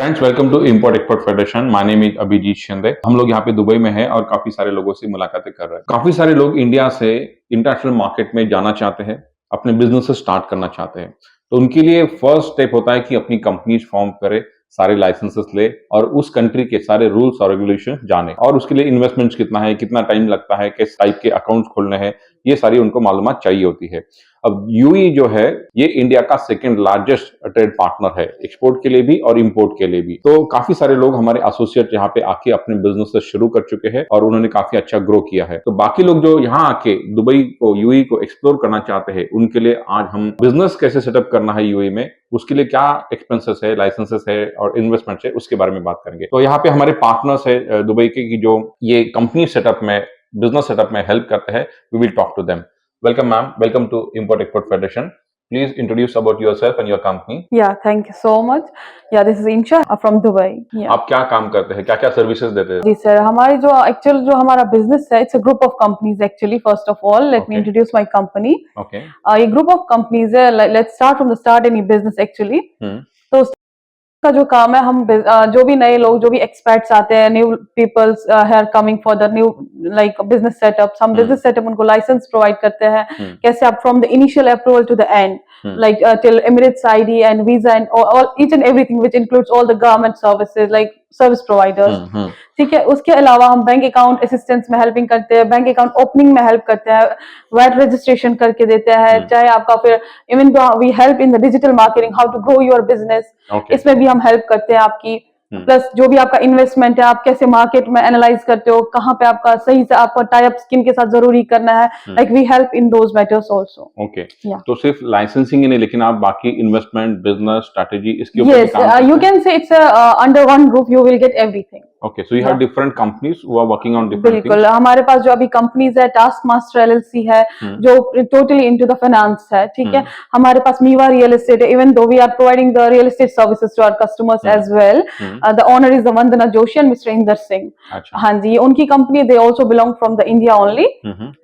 Friends, welcome to import export federation. My name is Abhijeet Shinde. हम लोग यहाँ पे दुबई में हैं और काफी सारे लोगों से मुलाकातें कर रहे हैं। काफी सारे लोग इंडिया से इंटरनेशनल मार्केट में जाना चाहते हैं, अपने बिजनेस स्टार्ट करना चाहते हैं। तो उनके लिए फर्स्ट स्टेप होता है कि अपनी कंपनी फॉर्म करे, सारे लाइसेंसेस ले और उस कंट्री के सारे रूल्स और रेगुलेशन जाने, और उसके लिए इन्वेस्टमेंट कितना है, कितना टाइम लगता है, किस टाइप के अकाउंट्स खोलने हैं, ये सारी उनको मालूमात चाहिए होती है। अब यूएई जो है ये इंडिया का सेकंड लार्जेस्ट ट्रेड पार्टनर है, एक्सपोर्ट के लिए भी और इंपोर्ट के लिए भी। तो काफी सारे लोग हमारे एसोसिएट यहाँ पे आके अपने बिजनेस शुरू कर चुके हैं और उन्होंने काफी अच्छा ग्रो किया है। तो बाकी लोग जो यहाँ आके दुबई को, यूएई को एक्सप्लोर करना चाहते हैं, उनके लिए आज हम बिजनेस कैसे सेटअप करना है यूएई में, उसके लिए क्या एक्सपेंसेस है, लाइसेंसेस है और इन्वेस्टमेंट है, उसके बारे में बात करेंगे। तो यहाँ पे हमारे पार्टनर्स है दुबई के कि जो ये कंपनी सेटअप में, बिजनेस सेटअप में हेल्प करते हैं। We will talk to them. Welcome, ma'am. Welcome to Import Export Federation. Please introduce about yourself and your company. Yeah, thank you so much. Yeah, this is Insha from Dubai. Yeah. आप क्या काम करते हैं, क्या क्या services देते हैं? जी sir, हमारी जो हमारा बिजनेस है, it's a group of companies actually. First of all let me introduce my company. Okay. ये ग्रुप ऑफ कंपनीज है। Let's start from the start in business actually. तो का जो काम है, हम जो भी नए लोग, जो भी एक्सपर्ट्स आते हैं, new peoples are coming for the new like business setup, हम बिजनेस सेटअप उनको लाइसेंस प्रोवाइड करते हैं। कैसे आप from the initial approval to the end, like till Emirates ID and visa and all each and everything which includes all the government services like service providers। ठीक है। उसके अलावा हम बैंक अकाउंट असिस्टेंस में हेल्पिंग करते हैं, bank account opening में help करते हैं, वैट रजिस्ट्रेशन करके देते हैं, चाहे आपका फिर even we help in the digital marketing, how to grow your business, इसमें भी हम हेल्प करते हैं आपकी। प्लस जो भी आपका इन्वेस्टमेंट है, आप कैसे मार्केट में एनालाइज करते हो, कहाँ पे आपका सही से आपको टाई अप किन के साथ जरूरी करना है, like we help in those matters also. Okay. तो सिर्फ लाइसेंसिंग ही नहीं, लेकिन आप बाकी इन्वेस्टमेंट, बिजनेस स्ट्रेटेजी, इसके ऊपर yes you can say it's under one roof you will get everything। Okay, so you have different companies who are working on different things। बिल्कुल, हमारे पास जो अभी कंपनीज है, टास्क मास्टर एलएलसी है जो totally into the finance है। ठीक है। हमारे पास मीवा रियल एस्टेट है, even though we are providing the real estate services to our customers as well. The owner is the Vandana Joshi and mister Inder Singh. हाँ जी, उनकी कंपनी, they also belong from the India only.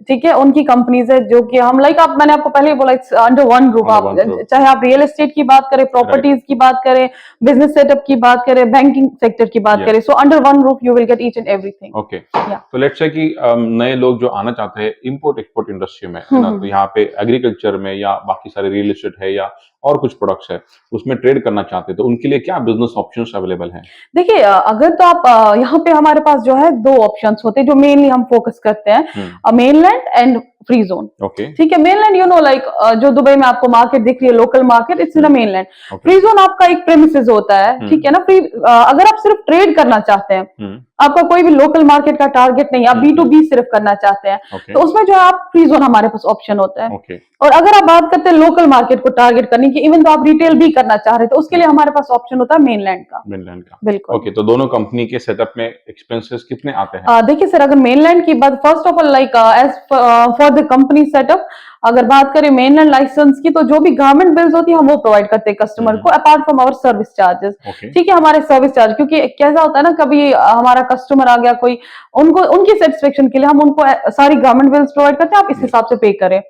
ठीक है। उनकी कंपनीज है जो कि हम लाइक मैंने आपको पहले ही बोला, इट्स अंडर वन रूफ। आप चाहे आप रियल एस्टेट की बात करें, प्रॉपर्टीज की बात करें, बिजनेस सेटअप की बात करें, बैंकिंग सेक्टर की बात करें, so under one roof you will gate each and everything. Okay. तो लेट्स से कि नए लोग जो आना चाहते हैं इंपोर्ट एक्सपोर्ट इंडस्ट्री में, है ना, तो यहाँ पे एग्रीकल्चर में या बाकी सारे रियल एस्टेट है या और कुछ प्रोडक्ट्स है, उसमें ट्रेड करना चाहते हैं, तो उनके लिए क्या बिजनेस ऑप्शंस अवेलेबल हैं? देखिए, अगर तो आप यहाँ पे हमारे पास जो है दो ऑप्शंस होते हैं जो मेनली हम फोकस करते हैं, मेनलैंड एंड फ्री जोन। ठीक है। मेनलैंड यू नो लाइक जो दुबई में आपको मार्केट दिख रही है, local market, it's in mainland. Free zone आपका एक प्रेमिसेस होता है। ठीक है ना। फ्री अगर आप सिर्फ ट्रेड करना चाहते हैं, आपका कोई भी लोकल मार्केट का टारगेट नहीं, आप B2B सिर्फ करना चाहते हैं, तो उसमें जो है आप फ्री जोन हमारे पास ऑप्शन होता है। और अगर आप बात करते हैं लोकल मार्केट को टारगेट करने की, इवन तो आप रिटेल भी करना चाह रहे हैं, तो उसके लिए हमारे पास ऑप्शन होता है मेनलैंड का। बिल्कुल। ओके। तो दोनों कंपनी के सेटअप में एक्सपेंसेस कितने आते हैं? देखिए सर, अगर मेनलैंड की बात, first of all like as for the company setup, अगर बात करें मेनलैंड लाइसेंस की, तो जो भी गवर्नमेंट बिल्स होती है हम वो प्रोवाइड करते हैं कस्टमर को, apart from our service charges. ठीक है। हमारे सर्विस चार्ज, क्योंकि कैसा होता है ना, कभी हमारा कस्टमर आ गया कोई, उनको उनकी सेटिस्फेक्शन के लिए हम उनको सारी गवर्नमेंट बिल्स प्रोवाइड करते हैं, आप इस हिसाब से पे करें।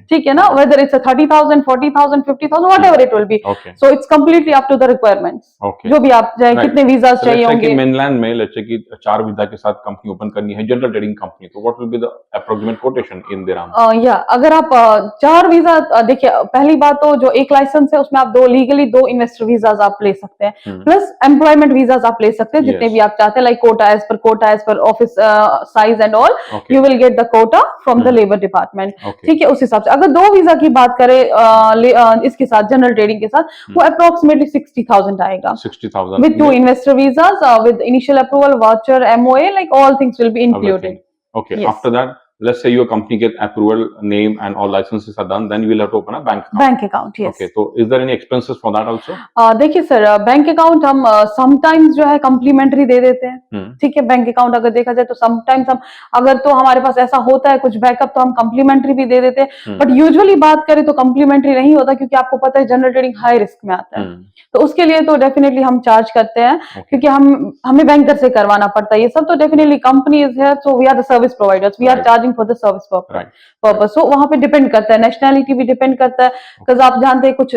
ठीक है ना। Whether it's 30,000, 40,000, 50,000, whatever it will be, so it's completely up to the requirements. जो भी आप चाहे, कितने वीजाज चाहिए होंगे। मेनलैंड में लेट्स से कि 4 वीजा के साथ कंपनी ओपन करनी है, जनरल ट्रेडिंग कंपनी, तो what will be the approximate quotation in dirham? या अगर आप 4 वीजा, देखिए पहली बात तो जो एक लाइसेंस है उसमें आप दो इन्वेस्टर वीजाज आप ले सकते हैं, प्लस एम्प्लॉयमेंट वीजाज आप ले सकते हैं, जितने भी आप चाहते हैं, like quota as per office size and all, you will get the quota from the labour department. ठीक है। उस हिसाब से अगर 2 वीजा की बात करें इसके साथ, जनरल ट्रेडिंग के साथ, वो अप्रोक्सीमेटली 60,000 आएगा, 60,000 with 2 investor visas, with initial approval, voucher, MOA, like all things will be included। Okay. Yes. After that, let's say your company get approval, name and all licenses are done, then you will have to open a bank account। Yes। Okay, so is there any expenses for that also? देखिए sir, bank account हम sometimes जो है complementary दे देते हैं। ठीक है। Bank account अगर देखा जाए तो समटाइम्स हम, अगर तो हमारे पास ऐसा होता है कुछ बैकअप, तो हम कम्प्लीमेंट्री भी दे देते हैं, बट यूजुअली बात करें तो कम्प्लीमेंट्री नहीं होता, क्योंकि आपको पता है जनरल ट्रेडिंग हाई रिस्क में आता है, तो उसके लिए तो डेफिनेटली हम चार्ज करते हैं, क्योंकि हमें बैंकर से करवाना पड़ता है ये सब। तो definitely company is here, so we are the service providers, we are charging traveling for the service purpose. Right. Purpose. So वहाँ पे डिपेंड करता है, नेशनैलिटी भी डिपेंड करता है, बिकॉज आप जानते हैं कुछ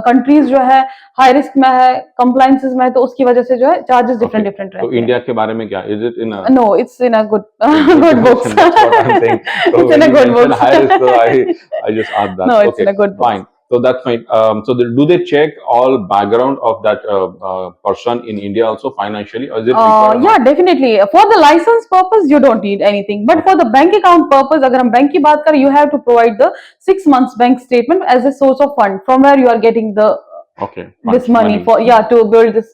कंट्रीज जो है हाई रिस्क में है, कंप्लायंसेस में है, तो उसकी वजह से जो है चार्जेस डिफरेंट डिफरेंट तो रहते हैं. इंडिया के बारे में क्या? Is it in a No, it's in a good good books. That's what I'm saying. So It's in when a you good mentioned books. high risk, so I just asked that. No, it's Okay, in a good books. fine. So that's fine. So do they check all background of that person in India also financially, or is it required? or Yeah, not? definitely. For the license purpose, you don't need anything. But for the bank account purpose, अगर हम bank की बात करें, you have to provide the 6 months bank statement as a source of fund from where you are getting the Okay, this funds, money for to build this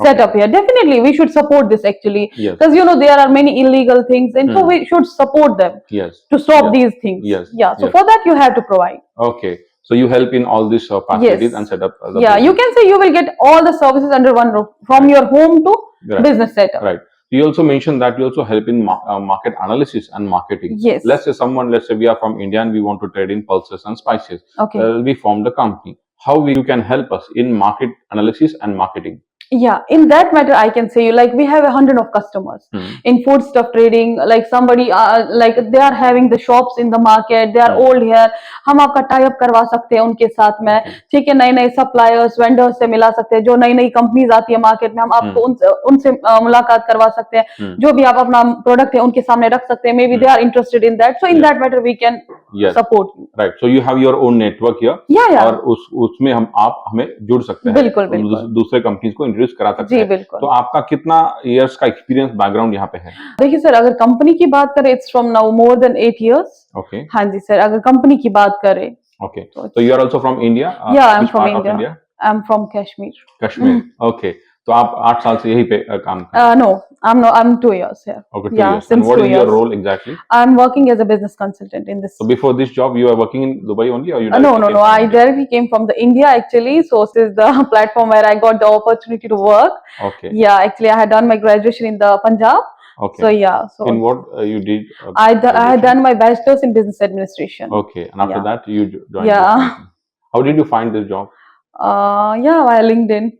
setup here. Definitely, we should support this actually, Yes. because you know there are many illegal things, and so we should support them Yes. to stop Yes. these things. Yes. Yeah. So Yes. for that, you have to provide. Okay. So you help in all these facilities Yes. and set up. The Yeah, you business. can say you will get all the services under one roof from Right. your home to Right. business setup. Right. You also mentioned that you also help in market analysis and marketing. Yes. Let's say we are from India and we want to trade in pulses and spices. Okay. We formed a company. How you can help us in market analysis and marketing? Yeah, in that matter, I can say you like we have 100 of customers in food stuff trading. Like somebody, like they are having the shops in the market. They are old here. हम आपका tie up करवा सकते हैं उनके साथ में, ठीक है. नए नए सप्लायर्स, वेंडर्स से मिला सकते हैं. जो नई नई कंपनीज आती है मार्केट में, हम आपको उनसे मुलाकात करवा सकते हैं. जो भी आप अपना प्रोडक्ट है उनके सामने रख सकते हैं. Maybe they are interested in that. So in that matter we can support you. Right. So you have your own network here. या और उसमें आप हमें जुड़ सकते हैं. बिल्कुल बिल्कुल. दूसरे कंपनीज को इंट्रोड्यूस करा सकते जी हैं. बिल्कुल. तो आपका कितना इयर्स का एक्सपीरियंस बैकग्राउंड यहाँ पे है? देखिए सर, अगर कंपनी की बात करें, it's from now more than 8 years. Okay. हाँ जी सर, अगर कंपनी की बात करें. ओके. तो you are also from India? Yeah I am from India. I am from Kashmir. Kashmir. Okay. तो आप 8 साल से यहीं पे काम कर रहे हैं? No, I'm 2 years here. Okay, 2 Yeah, years. since And what 2 is your years. role exactly? I'm working as a business consultant in this. So before this job, you were working in Dubai only, or you? No. came from I India? directly came from the India actually. So this is the platform where I got the opportunity to work. Okay. Yeah, actually I had done my graduation in the Punjab. Okay. So yeah. So in what you did? I had done my bachelor's in business administration. Okay, and after Yeah. that you joined. Yeah. this company. How did you find this job? Yeah, via LinkedIn.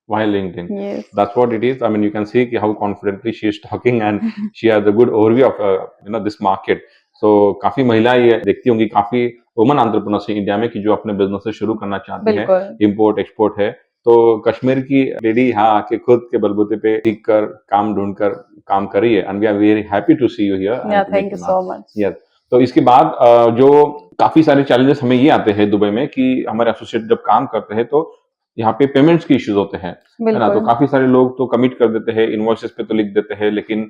Via LinkedIn. Yes. That's what it is. I mean, you can see how confidently she is talking, and she has a good overview of this market. So काफी महिलाएं ये देखती होंगी, काफी woman entrepreneurs India में कि जो अपने बिजनेस से शुरू करना चाहती हैं. इंपोर्ट एक्सपोर्ट है, तो कश्मीर की लेडी यहाँ आके खुद के बलबूते पे सीख कर काम ढूंढ कर काम कर रही है. And we are very happy to see you here. Yeah, thank you so much. Yes. तो इसके बाद जो काफी सारे चैलेंजेस हमें ये आते हैं दुबई में कि हमारे एसोसिएट जब काम करते हैं तो यहाँ पे पेमेंट्स के इश्यूज होते हैं, है ना. तो काफी सारे लोग तो कमिट कर देते हैं, इनवॉइसेस पे तो लिख देते हैं, लेकिन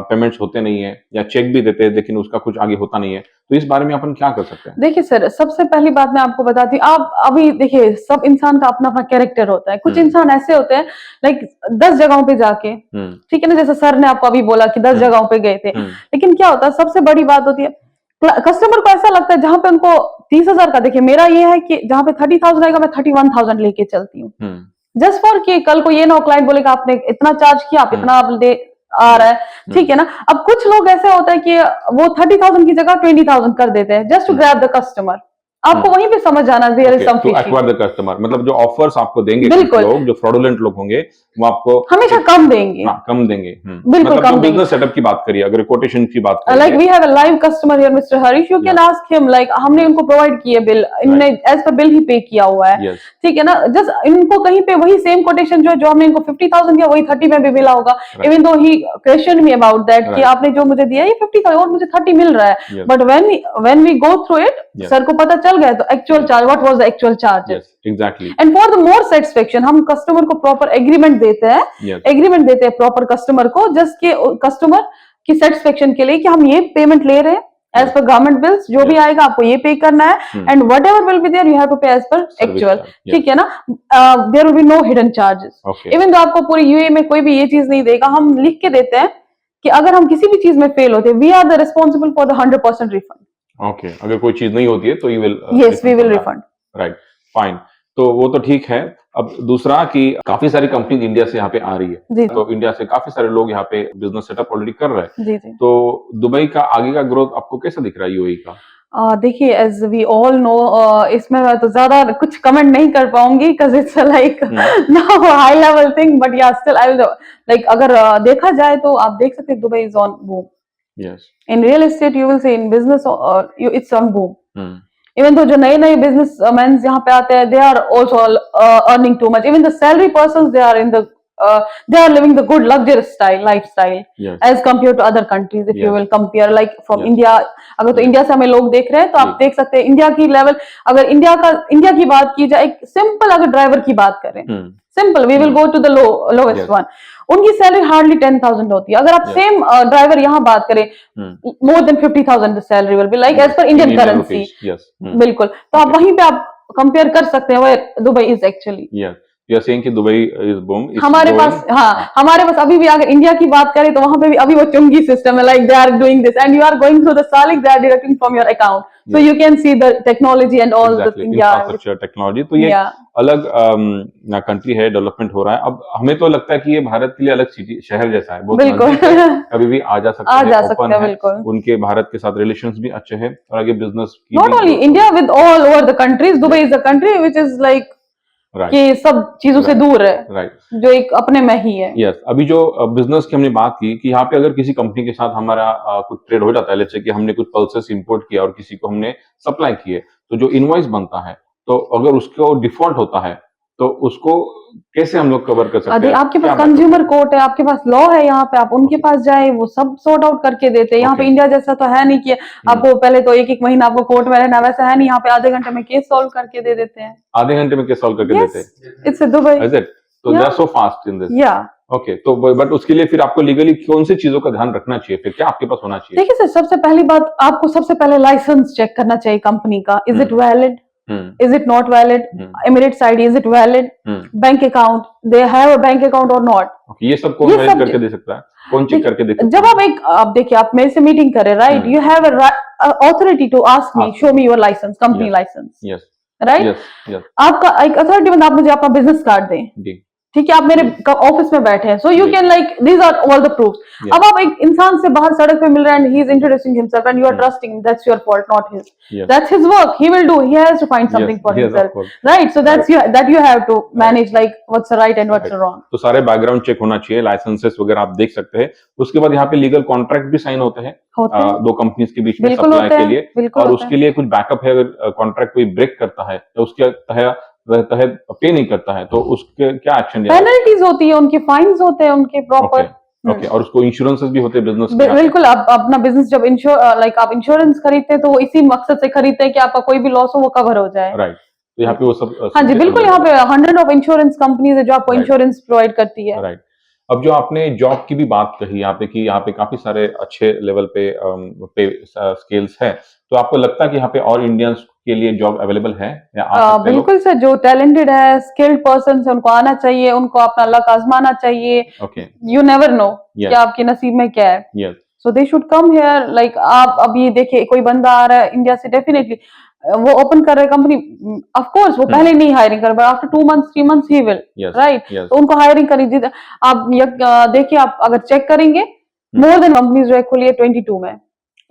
पेमेंट्स होते नहीं है, या चेक भी देते हैं लेकिन उसका कुछ आगे होता नहीं है. तो इस बारे में अपन क्या कर सकते हैं? देखिए सर, सबसे पहली बात मैं आपको बताती हूँ, आप अभी देखिए सब इंसान का अपना अपना कैरेक्टर होता है. कुछ इंसान ऐसे होते हैं लाइक 10 जगहों पे जाके, ठीक है ना, जैसे सर ने आपको अभी बोला कि 10 जगहों पे गए थे, लेकिन क्या होता है, सबसे बड़ी बात होती है कस्टमर को ऐसा लगता है जहां पे उनको 30,000 का, देखिए मेरा ये है कि जहां पे 30,000 आएगा मैं 31,000 लेके चलती हूँ. जस्ट फॉर कि कल को ये ना क्लाइंट बोलेगा आपने इतना चार्ज किया, आप इतना दे आ रहा है, ठीक है ना. अब कुछ लोग ऐसे होता है कि वो 30,000 की जगह 20,000 कर देते हैं just to grab the customer. आपको वहीं पे समझ जाना there is some fishing. To acquire the customer, मतलब जो ऑफर्स आपको देंगे लोग, जो फ्रॉडुलेंट लोग होंगे, वो आपको हमेशा कम देंगे. कम देंगे. बिल्कुल कम देंगे. बिजनेस सेटअप की बात करिए, अगर कोटेशन की बात करिए, like we have a live customer here mister Harish, you can ask him. Like हमने उनको प्रोवाइड किए बिल, इनने एज पर बिल ही पे किया हुआ है, ठीक है ना. जस्ट इनको कहीं पे वही सेम कोटेशन जो हमने इनको 50,000 दिया वही 30 में भी मिला होगा. Even though he question me about that कि आपने जो मुझे दिया ये 50,000 और मुझे 30 मिल रहा है. But when we go through it, sir को पता चल गया तो actual what was the actual charge. Yes, exactly. And for the more satisfaction, हम कस्टमर को प्रॉपर एग्रीमेंट देते हैं. एग्रीमेंट देते हैं प्रॉपर कस्टमर को, जस्ट के कस्टमर की सेटिस्फेक्शन के लिए कि हम ये पेमेंट ले रहे हैं एज पर गवर्नमेंट बिल्स, जो भी आएगा आपको ये पे करना है, and whatever will be there you have to pay as per actual, ठीक है ना. There will be no hidden charges. Even तो आपको पूरी यूए में कोई भी ये चीज नहीं देगा, हम लिख के देते हैं कि अगर हम किसी भी चीज में फेल होते हैं, we are the responsible for the 100% refund. Okay, अगर कोई चीज नहीं होती है तो you will. Yes, we will refund. Right, fine. तो वो तो ठीक है. अब दूसरा कि काफी सारी कंपनी इंडिया से यहाँ पे आ रही है, जी. तो इंडिया से काफी सारे लोग यहाँ पे बिजनेस सेटअप ऑलरेडी कर रहे हैं. जी. तो दुबई का आगे का ग्रोथ आपको कैसा दिख रहा है यूएई का? देखिए एज वी ऑल नो, इसमें मैं तो ज्यादा कुछ कमेंट नहीं कर पाऊंगी because it's like now high level thing, but या स्टिल आई विल लाइक, अगर देखा जाए तो आप देख सकते हैं Dubai is on boom. Yes. In real estate, you will say in business, it's on boom. Hmm. Even though जो नए businessmen यहाँ पे आते हैं, they are also earning too much. Even the salary persons, they are living the good luxurious lifestyle Yes. as compared to other countries. If you Yes. will compare like from Yes. India, अगर तो Yes. India से हमें लोग देख रहे हैं तो आप जी। देख सकते हैं इंडिया की लेवल, अगर इंडिया की बात की जाए, एक सिंपल अगर ड्राइवर की बात करें, simple we will go to the lowest Yes. One, उनकी सैलरी हार्डली 10,000 होती है. अगर आप Yes. सेम ड्राइवर यहाँ बात करें, more than 50,000 the salary will be like as per Indian Indian currency. rupees. Yes. बिल्कुल, तो आप वहीं पे आप कंपेयर कर सकते हैं where Dubai is actually. Yes. You are saying कि दुबई is boom. It's हमारे growing. पास, हाँ, हमारे पास अभी भी अगर इंडिया की बात करें तो वहां पे भी अभी वो चुंगी सिस्टम है, like they are doing this and you are going through the Salik, they are deducting from your account, so you can see the technology and all the Exactly. Thing. Infrastructure, technology. तो ये अलग country है, development हो रहा है. अब हमें तो लगता है कि ये भारत के लिए अलग सिटी, शहर जैसा है, बहुत बिल्कुल. नजदीक है, कभी भी आ जा सकते हैं, ओपन है, बिल्कुल. उनके भारत के साथ रिलेशंस भी अच्छे हैं और आगे बिजनेस की not only India, with all over the countries, Dubai is a country which is like कि सब चीजों से दूर है, राइट, जो एक अपने में ही है. यस. अभी जो बिजनेस की हमने बात की कि यहाँ पे अगर किसी कंपनी के साथ हमारा कुछ ट्रेड हो जाता है, लेट्स से कि हमने कुछ पल्सेस इंपोर्ट किया और किसी को हमने सप्लाई किए, तो जो इनवॉइस बनता है, तो अगर उसको डिफॉल्ट होता है तो उसको कैसे हम लोग कवर कर सकते हैं? आपके पास कंज्यूमर कोर्ट है, आपके पास लॉ है, यहाँ पे आप उनके पास जाए, वो सब सॉर्ट आउट करके देते हैं. यहाँ पे इंडिया जैसा तो है नहीं कि आपको पहले तो एक महीना आपको कोर्ट में रहना, वैसा है नहीं. यहाँ पे आधे घंटे में केस सॉल्व करके दे देते हैं. आधे घंटे में केस सॉल्व करके देते हैं? It's Dubai. Is it? तो they are so fast in this. Yeah okay, तो बट उसके लिए फिर आपको लीगली कौन सी चीजों का ध्यान रखना चाहिए, फिर क्या आपके पास होना चाहिए? देखिए सर, सबसे पहली बात, आपको सबसे पहले लाइसेंस चेक करना चाहिए कंपनी का. Is it valid? Is it not valid? Emirates ID, is it valid? Bank account, they have a bank account or not? Okay, ये सब कौन वैलिड करके दे सकता है? कौन चेक करके दे सकता है? जब आप देखिए, आप मेरे से मीटिंग करें, right, you have authority to ask me, show me your license, company license. Yes, right. आपका एक अथॉरिटी बंदा, आप मुझे अपना बिजनेस कार्ड दें, ठीक है, आप मेरे ऑफिस में बैठे हैं, so you can like these are all the proofs. अब आप एक इंसान से बाहर सड़क पे मिल रहे हैं, he is introducing himself and you are trusting, that's your fault, not his. That's his work, he will do, he has to find something for himself, right. So that you have to manage, like what's right and what's wrong. तो सारे background check होना चाहिए, licences वगैरह आप देख सकते हैं. उसके बाद यहाँ पे लीगल कॉन्ट्रैक्ट भी साइन होते हैं दो कंपनीज के बीच में सप्लाई के लिए, और उसके लिए कुछ बैकअप है. अगर कॉन्ट्रैक्ट कोई ब्रेक करता है तो उसके तहत पे नहीं करता है तो उसके क्या एक्शन लिया? पेनल्टीज होती है, उनके फाइन्स होते हैं, उनके प्रॉपर. ओके, और उसको इंश्योरेंसेस भी होते हैं बिजनेस में? बिल्कुल. आप अपना बिजनेस जब आप इंश्योरेंस खरीदते हैं तो वो इसी मकसद से खरीदते हैं कि आपका कोई भी लॉस हो वो कवर हो जाए. राइट. तो यहाँ पे वो सब, हाँ जी, बिल्कुल. यहाँ पे 100 ऑफ इंश्योरेंस कंपनीज है जो आपको इंश्योरेंस प्रोवाइड करती है. राइट. अब जो आपने जॉब की भी बात कही यहाँ पे कि यहाँ पे काफी सारे अच्छे लेवल पे स्केल्स है, तो आपको लगता है कि यहाँ पे और इंडियंस के लिए जॉब अवेलेबल है या आ सकते हैं? बिल्कुल सर, जो टैलेंटेड है, स्किल्ड पर्सन है, उनको आना चाहिए, उनको अपना लक आजमाना चाहिए. ओके, यू नेवर नो कि आपके नसीब में क्या है. Yes. So they should come here. Like आप अभी देखिए, कोई बंदा आ रहा है इंडिया से, डेफिनेटली वो ओपन कर रहे कंपनी, ऑफ कोर्स वो पहले नहीं हायरिंग कर, but after 2 months 3 months he will, right. तो उनको हायरिंग करें. आप देखिए, आप अगर चेक करेंगे, मोर देन कंपनीज जो है खुली है 22 में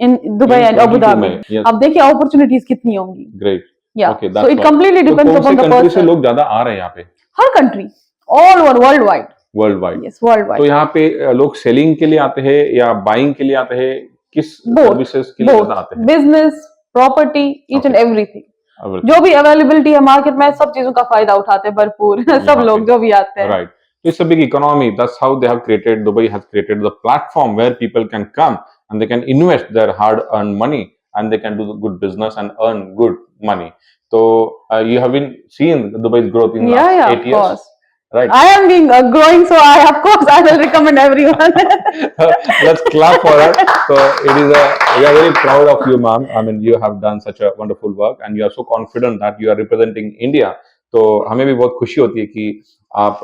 in Dubai and Abu Dhabi. आप देखिए अपॉर्चुनिटीज कितनी होंगी. Great. Yeah so it completely depends upon the person. से लोग ज्यादा आ रहे हैं यहाँ पे? हर country, all over, worldwide. Yes, worldwide. तो यहाँ पे लोग सेलिंग के लिए आते हैं या बाइंग के लिए आते हैं? किस सर्विसेज के लिए ज्यादा आते हैं? Business, property, each and everything. जो भी अवेलेबिलिटी है मार्केट में, सब चीजों का फायदा उठाते हैं भरपूर. सब लोग जो भी आते हैं. Right. It's a big economy. That's how they have created, Dubai has created the platform where people can come and they can invest their hard-earned money and they can do the good business and earn good money. So you have been seeing Dubai's growth in the last 8 years. Course. Right. I am being growing, so of course I will recommend everyone. Let's clap for her. So we are very proud of you, ma'am. I mean, you have done such a wonderful work and you are so confident that you are representing India. तो हमें भी बहुत खुशी होती है कि आप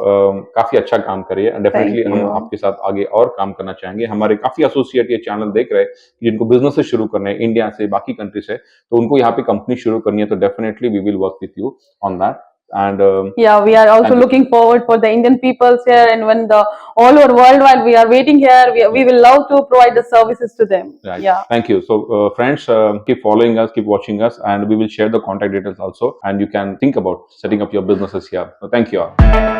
काफी अच्छा काम करिए एंड डेफिनेटली हम आपके साथ आगे और काम करना चाहेंगे. हमारे काफी एसोसिएट ये चैनल देख रहे हैं जिनको बिजनेस शुरू करने हैं इंडिया से, बाकी कंट्री से, तो उनको यहाँ पे कंपनी शुरू करनी है, तो definitely we will work with you on that. And we are also looking forward for the Indian peoples here, and when the all over worldwide we are waiting here, we will love to provide the services to them. Right. Yeah. Thank you. So friends, keep following us, keep watching us, and we will share the contact details also, and you can think about setting up your businesses here. So thank you all.